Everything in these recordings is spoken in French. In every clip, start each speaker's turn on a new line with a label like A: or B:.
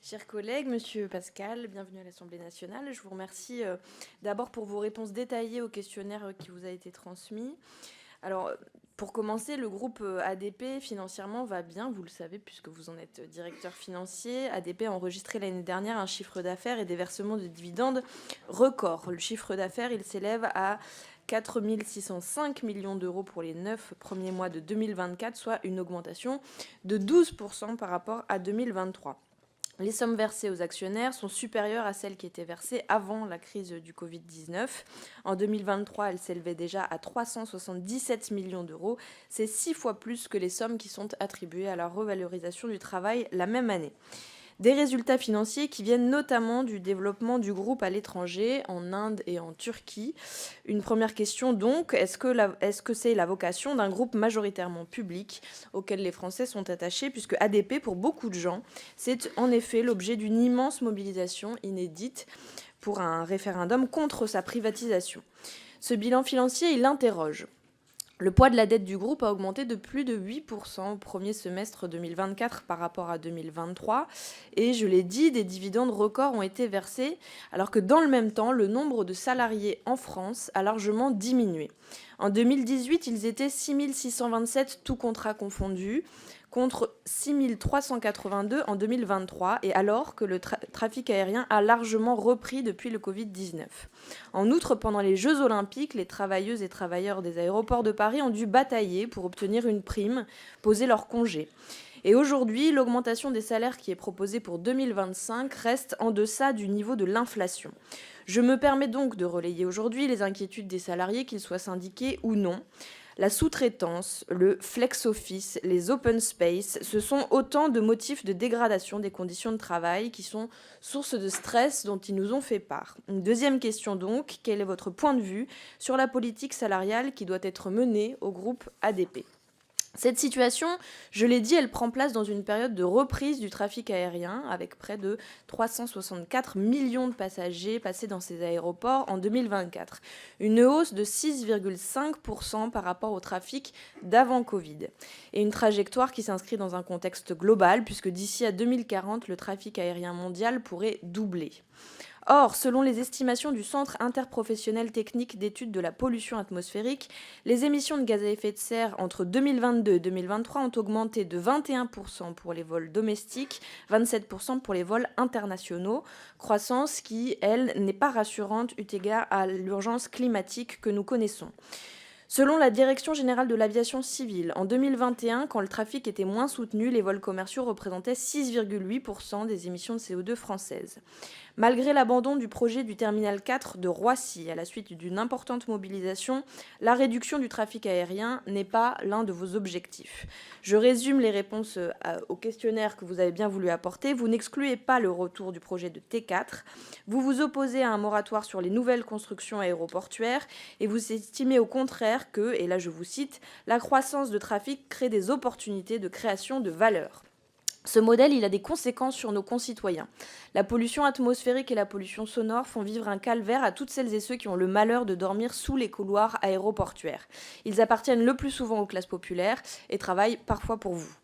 A: Chers collègues, Monsieur Pascal, bienvenue à l'Assemblée nationale. Je vous remercie d'abord pour vos réponses détaillées au questionnaire qui vous a été transmis. Alors, pour commencer, le groupe ADP financièrement va bien, vous le savez, puisque vous en êtes directeur financier. ADP a enregistré l'année dernière un chiffre d'affaires et des versements de dividendes record. Le chiffre d'affaires, il s'élève à 4 605 millions d'euros pour les 9 premiers mois de 2024, soit une augmentation de 12% par rapport à 2023. Les sommes versées aux actionnaires sont supérieures à celles qui étaient versées avant la crise du Covid-19. En 2023, elles s'élevaient déjà à 377 millions d'euros. C'est 6 fois plus que les sommes qui sont attribuées à la revalorisation du travail la même année. Des résultats financiers qui viennent notamment du développement du groupe à l'étranger, en Inde et en Turquie. Une première question donc, est-ce que c'est la vocation d'un groupe majoritairement public auquel les Français sont attachés, puisque ADP, pour beaucoup de gens, c'est en effet l'objet d'une immense mobilisation inédite pour un référendum contre sa privatisation. Ce bilan financier, il interroge. Le poids de la dette du groupe a augmenté de plus de 8% au premier semestre 2024 par rapport à 2023. Et je l'ai dit, des dividendes records ont été versés, alors que dans le même temps, le nombre de salariés en France a largement diminué. En 2018, ils étaient 6 627, tous contrats confondus, contre 6 382 en 2023, et alors que le trafic aérien a largement repris depuis le Covid-19. En outre, pendant les Jeux Olympiques, les travailleuses et travailleurs des aéroports de Paris ont dû batailler pour obtenir une prime, poser leur congé. Et aujourd'hui, l'augmentation des salaires qui est proposée pour 2025 reste en deçà du niveau de l'inflation. Je me permets donc de relayer aujourd'hui les inquiétudes des salariés, qu'ils soient syndiqués ou non. La sous-traitance, le flex-office, les open space, ce sont autant de motifs de dégradation des conditions de travail qui sont source de stress dont ils nous ont fait part. Une deuxième question donc, quel est votre point de vue sur la politique salariale qui doit être menée au groupe ADP ? Cette situation, je l'ai dit, elle prend place dans une période de reprise du trafic aérien, avec près de 364 millions de passagers passés dans ces aéroports en 2024. Une hausse de 6,5% par rapport au trafic d'avant Covid. Et une trajectoire qui s'inscrit dans un contexte global, puisque d'ici à 2040, le trafic aérien mondial pourrait doubler. Or, selon les estimations du Centre interprofessionnel technique d'études de la pollution atmosphérique, les émissions de gaz à effet de serre entre 2022 et 2023 ont augmenté de 21% pour les vols domestiques, 27% pour les vols internationaux, croissance qui, elle, n'est pas rassurante eu égard à l'urgence climatique que nous connaissons. Selon la Direction générale de l'aviation civile, en 2021, quand le trafic était moins soutenu, les vols commerciaux représentaient 6,8% des émissions de CO2 françaises. Malgré l'abandon du projet du terminal 4 de Roissy à la suite d'une importante mobilisation, la réduction du trafic aérien n'est pas l'un de vos objectifs. Je résume les réponses au questionnaire que vous avez bien voulu apporter. Vous n'excluez pas le retour du projet de T4. Vous vous opposez à un moratoire sur les nouvelles constructions aéroportuaires et vous estimez au contraire que, et là je vous cite, la croissance de trafic crée des opportunités de création de valeur. Ce modèle, il a des conséquences sur nos concitoyens. La pollution atmosphérique et la pollution sonore font vivre un calvaire à toutes celles et ceux qui ont le malheur de dormir sous les couloirs aéroportuaires. Ils appartiennent le plus souvent aux classes populaires et travaillent parfois pour vous.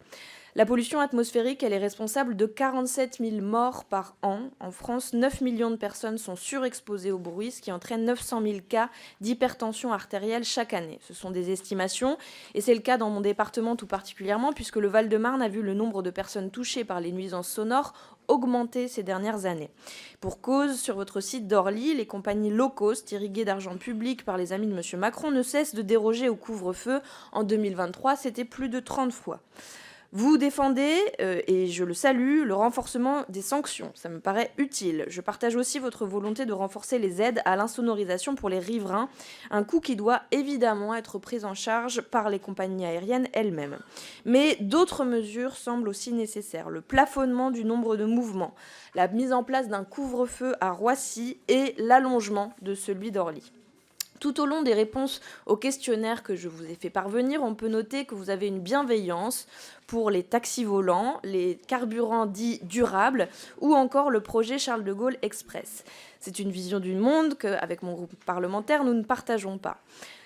A: La pollution atmosphérique, elle est responsable de 47 000 morts par an. En France, 9 millions de personnes sont surexposées au bruit, ce qui entraîne 900 000 cas d'hypertension artérielle chaque année. Ce sont des estimations, et c'est le cas dans mon département tout particulièrement, puisque le Val-de-Marne a vu le nombre de personnes touchées par les nuisances sonores augmenter ces dernières années. Pour cause, sur votre site d'Orly, les compagnies low cost, irriguées d'argent public par les amis de M. Macron, ne cessent de déroger au couvre-feu. En 2023, c'était plus de 30 fois. Vous défendez, et je le salue, le renforcement des sanctions. Ça me paraît utile. Je partage aussi votre volonté de renforcer les aides à l'insonorisation pour les riverains, un coût qui doit évidemment être pris en charge par les compagnies aériennes elles-mêmes. Mais d'autres mesures semblent aussi nécessaires. Le plafonnement du nombre de mouvements, la mise en place d'un couvre-feu à Roissy et l'allongement de celui d'Orly. Tout au long des réponses aux questionnaires que je vous ai fait parvenir, on peut noter que vous avez une bienveillance pour les taxis volants, les carburants dits durables ou encore le projet Charles de Gaulle Express. C'est une vision du monde qu'avec mon groupe parlementaire, nous ne partageons pas.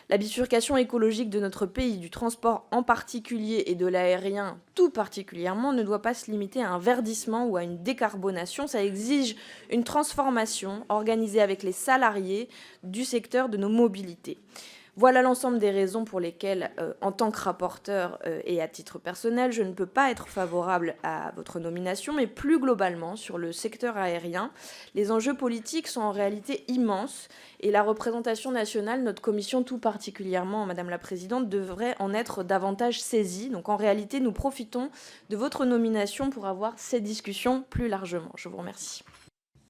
A: La bifurcation écologique de notre pays, du transport en particulier et de l'aérien tout particulièrement, ne doit pas se limiter à un verdissement ou à une décarbonation. Ça exige une transformation organisée avec les salariés du secteur de nos mobilités. Voilà l'ensemble des raisons pour lesquelles, en tant que rapporteur et à titre personnel, je ne peux pas être favorable à votre nomination, mais plus globalement, sur le secteur aérien, les enjeux politiques sont en réalité immenses et la représentation nationale, notre commission tout particulièrement, Madame la Présidente, devrait en être davantage saisie. Donc en réalité, nous profitons de votre nomination pour avoir ces discussions plus largement. Je vous remercie.